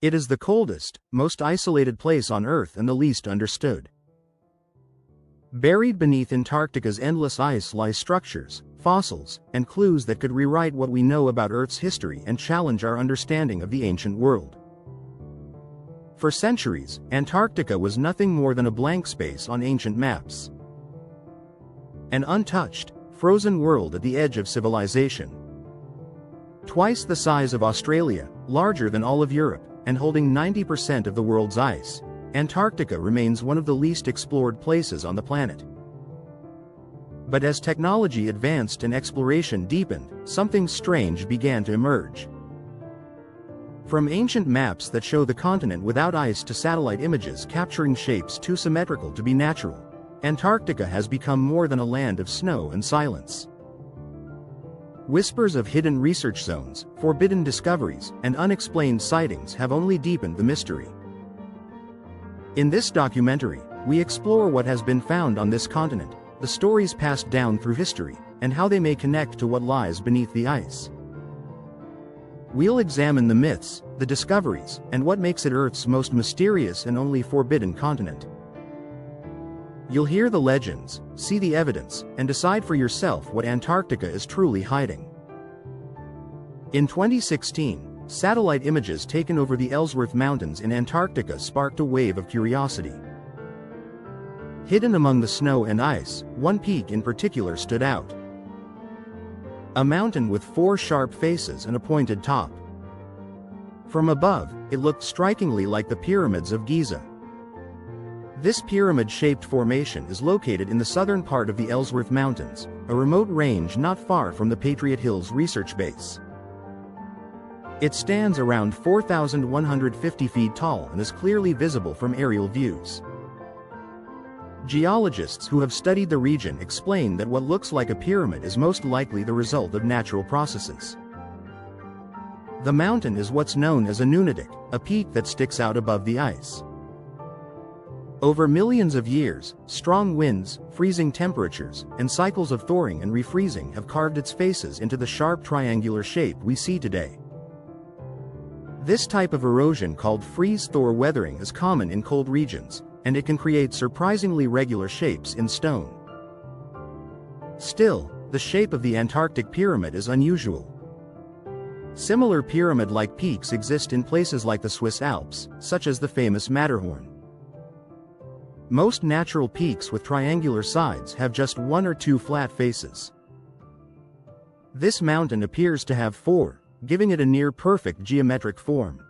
It is the coldest, most isolated place on Earth and the least understood. Buried beneath Antarctica's endless ice lie structures, fossils, and clues that could rewrite what we know about Earth's history and challenge our understanding of the ancient world. For centuries, Antarctica was nothing more than a blank space on ancient maps. An untouched, frozen world at the edge of civilization. Twice the size of Australia, larger than all of Europe, and holding 90% of the world's ice, Antarctica remains one of the least explored places on the planet. But as technology advanced and exploration deepened, something strange began to emerge. From ancient maps that show the continent without ice to satellite images capturing shapes too symmetrical to be natural, Antarctica has become more than a land of snow and silence. Whispers of hidden research zones, forbidden discoveries, and unexplained sightings have only deepened the mystery. In this documentary, we explore what has been found on this continent, the stories passed down through history, and how they may connect to what lies beneath the ice. We'll examine the myths, the discoveries, and what makes it Earth's most mysterious and only forbidden continent. You'll hear the legends, see the evidence, and decide for yourself what Antarctica is truly hiding. In 2016, satellite images taken over the Ellsworth Mountains in Antarctica sparked a wave of curiosity. Hidden among the snow and ice, one peak in particular stood out. A mountain with 4 sharp faces and a pointed top. From above, it looked strikingly like the pyramids of Giza. This pyramid-shaped formation is located in the southern part of the Ellsworth Mountains, a remote range not far from the Patriot Hills research base. It stands around 4,150 feet tall and is clearly visible from aerial views. Geologists who have studied the region explain that what looks like a pyramid is most likely the result of natural processes. The mountain is what's known as a nunatic, a peak that sticks out above the ice. Over millions of years, strong winds, freezing temperatures, and cycles of thawing and refreezing have carved its faces into the sharp triangular shape we see today. This type of erosion, called freeze-thaw weathering, is common in cold regions, and it can create surprisingly regular shapes in stone. Still, the shape of the Antarctic pyramid is unusual. Similar pyramid-like peaks exist in places like the Swiss Alps, such as the famous Matterhorn. Most natural peaks with triangular sides have just 1 or 2 flat faces. This mountain appears to have 4, giving it a near-perfect geometric form.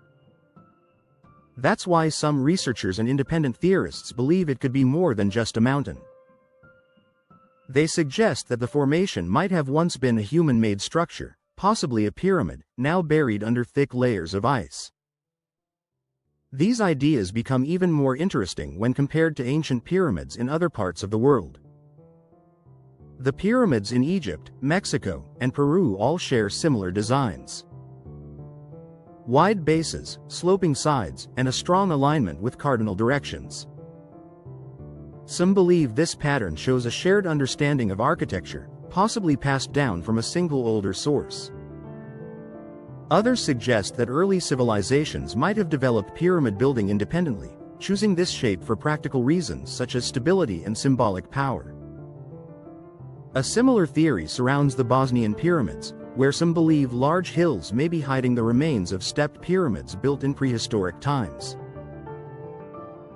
That's why some researchers and independent theorists believe it could be more than just a mountain. They suggest that the formation might have once been a human-made structure, possibly a pyramid, now buried under thick layers of ice. These ideas become even more interesting when compared to ancient pyramids in other parts of the world. The pyramids in Egypt, Mexico, and Peru all share similar designs. Wide bases, sloping sides, and a strong alignment with cardinal directions. Some believe this pattern shows a shared understanding of architecture, possibly passed down from a single older source. Others suggest that early civilizations might have developed pyramid building independently, choosing this shape for practical reasons such as stability and symbolic power. A similar theory surrounds the Bosnian pyramids, where some believe large hills may be hiding the remains of stepped pyramids built in prehistoric times.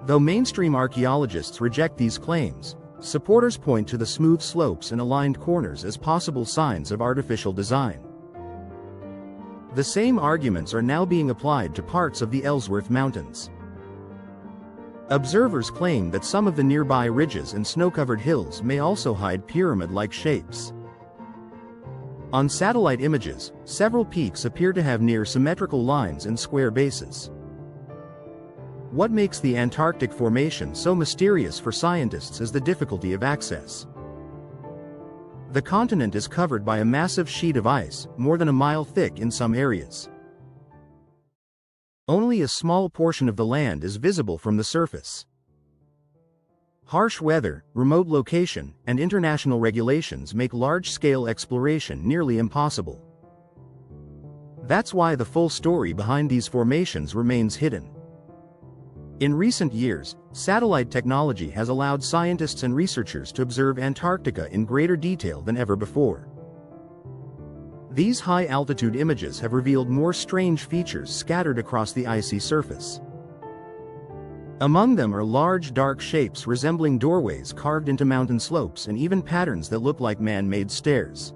Though mainstream archaeologists reject these claims, supporters point to the smooth slopes and aligned corners as possible signs of artificial design. The same arguments are now being applied to parts of the Ellsworth Mountains. Observers claim that some of the nearby ridges and snow-covered hills may also hide pyramid-like shapes. On satellite images, several peaks appear to have near-symmetrical lines and square bases. What makes the Antarctic formation so mysterious for scientists is the difficulty of access. The continent is covered by a massive sheet of ice, more than a mile thick in some areas. Only a small portion of the land is visible from the surface. Harsh weather, remote location, and international regulations make large-scale exploration nearly impossible. That's why the full story behind these formations remains hidden. In recent years, satellite technology has allowed scientists and researchers to observe Antarctica in greater detail than ever before. These high-altitude images have revealed more strange features scattered across the icy surface. Among them are large dark shapes resembling doorways carved into mountain slopes and even patterns that look like man-made stairs.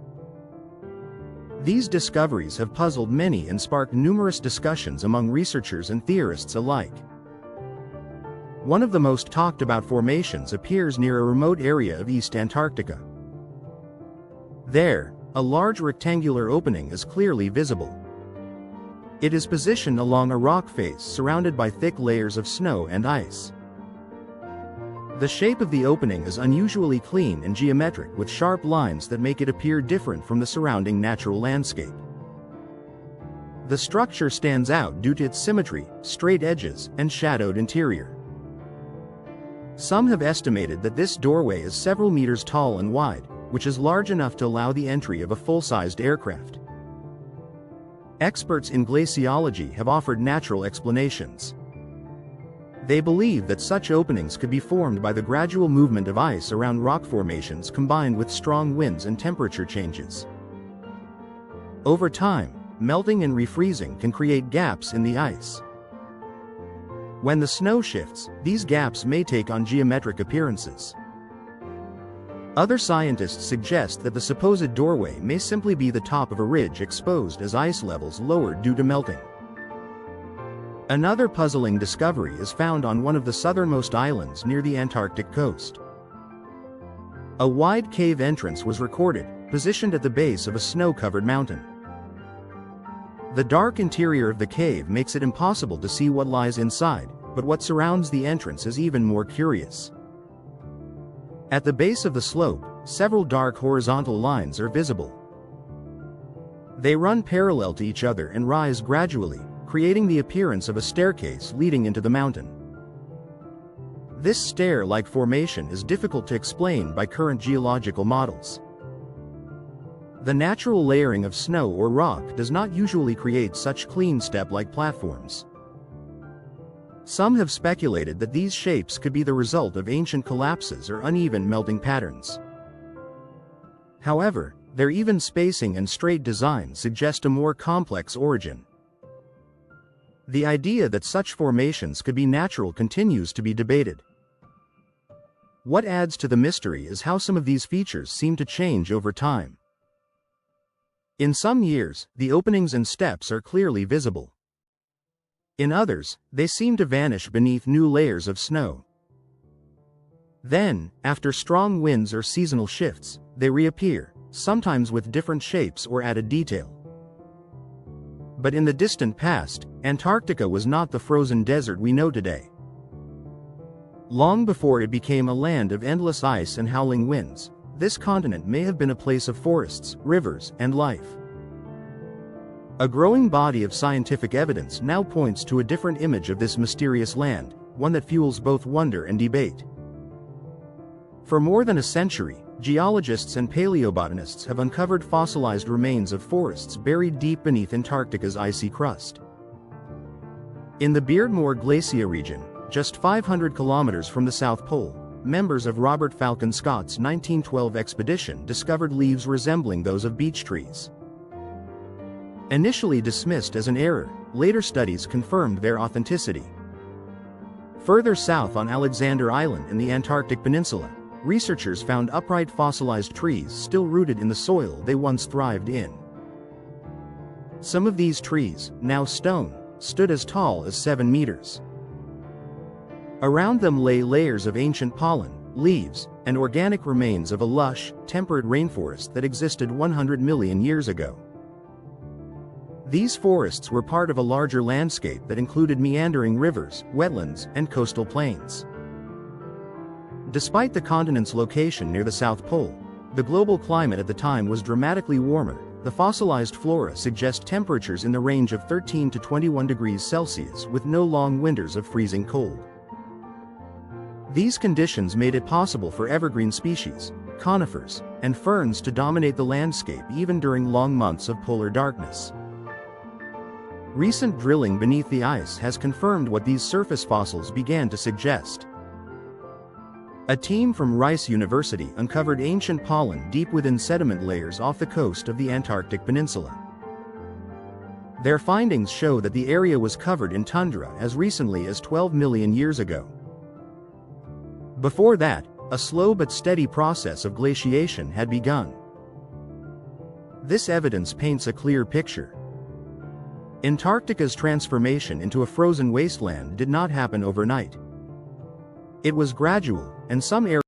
These discoveries have puzzled many and sparked numerous discussions among researchers and theorists alike. One of the most talked about formations appears near a remote area of East Antarctica. There, a large rectangular opening is clearly visible. It is positioned along a rock face surrounded by thick layers of snow and ice. The shape of the opening is unusually clean and geometric, with sharp lines that make it appear different from the surrounding natural landscape. The structure stands out due to its symmetry, straight edges, and shadowed interior. Some have estimated that this doorway is several meters tall and wide, which is large enough to allow the entry of a full-sized aircraft. Experts in glaciology have offered natural explanations. They believe that such openings could be formed by the gradual movement of ice around rock formations combined with strong winds and temperature changes. Over time, melting and refreezing can create gaps in the ice. When the snow shifts, these gaps may take on geometric appearances. Other scientists suggest that the supposed doorway may simply be the top of a ridge exposed as ice levels lowered due to melting. Another puzzling discovery is found on one of the southernmost islands near the Antarctic coast. A wide cave entrance was recorded, positioned at the base of a snow-covered mountain. The dark interior of the cave makes it impossible to see what lies inside, but what surrounds the entrance is even more curious. At the base of the slope, several dark horizontal lines are visible. They run parallel to each other and rise gradually, creating the appearance of a staircase leading into the mountain. This stair-like formation is difficult to explain by current geological models. The natural layering of snow or rock does not usually create such clean step-like platforms. Some have speculated that these shapes could be the result of ancient collapses or uneven melting patterns. However, their even spacing and straight design suggest a more complex origin. The idea that such formations could be natural continues to be debated. What adds to the mystery is how some of these features seem to change over time. In some years, the openings and steps are clearly visible. In others, they seem to vanish beneath new layers of snow. Then, after strong winds or seasonal shifts, they reappear, sometimes with different shapes or added detail. But in the distant past, Antarctica was not the frozen desert we know today. Long before it became a land of endless ice and howling winds, this continent may have been a place of forests, rivers, and life. A growing body of scientific evidence now points to a different image of this mysterious land, one that fuels both wonder and debate. For more than a century, geologists and paleobotanists have uncovered fossilized remains of forests buried deep beneath Antarctica's icy crust. In the Beardmore Glacier region, just 500 kilometers from the South Pole, members of Robert Falcon Scott's 1912 expedition discovered leaves resembling those of beech trees. Initially dismissed as an error, later studies confirmed their authenticity. Further south on Alexander Island in the Antarctic Peninsula, researchers found upright fossilized trees still rooted in the soil they once thrived in. Some of these trees, now stone, stood as tall as 7 meters. Around them lay layers of ancient pollen, leaves, and organic remains of a lush, temperate rainforest that existed 100 million years ago. These forests were part of a larger landscape that included meandering rivers, wetlands, and coastal plains. Despite the continent's location near the South Pole, the global climate at the time was dramatically warmer. The fossilized flora suggest temperatures in the range of 13 to 21 degrees Celsius with no long winters of freezing cold. These conditions made it possible for evergreen species, conifers, and ferns to dominate the landscape even during long months of polar darkness. Recent drilling beneath the ice has confirmed what these surface fossils began to suggest. A team from Rice University uncovered ancient pollen deep within sediment layers off the coast of the Antarctic Peninsula. Their findings show that the area was covered in tundra as recently as 12 million years ago. Before that, a slow but steady process of glaciation had begun. This evidence paints a clear picture. Antarctica's transformation into a frozen wasteland did not happen overnight. It was gradual, and some areas